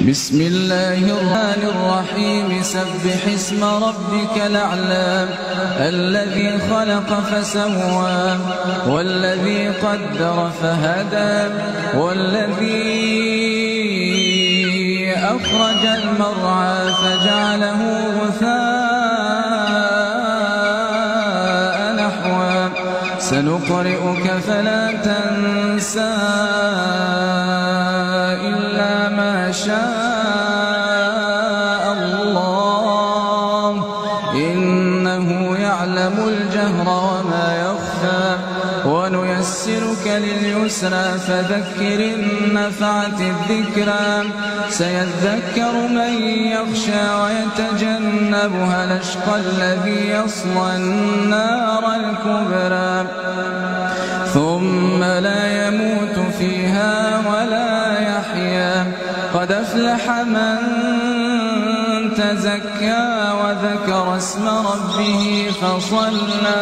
بسم الله الرحمن الرحيم سبح اسم ربك الأعلى الذي خلق فسوى والذي قدر فهدى والذي أخرج المرعى فجعله غثاء نحوا سنقرئك فلا تنسى إلا ما شاء الله إنه يعلم الجهر وما يخفى ونيسرك لليسرى فذكر إن نفعت الذكرى سيذكر من يخشى ويتجنبها الأشقى الذي يصلى النار الكبرى ثم لا يموت فيها ولا يحيا قد أفلح من تزكى وذكر اسم ربه فصلى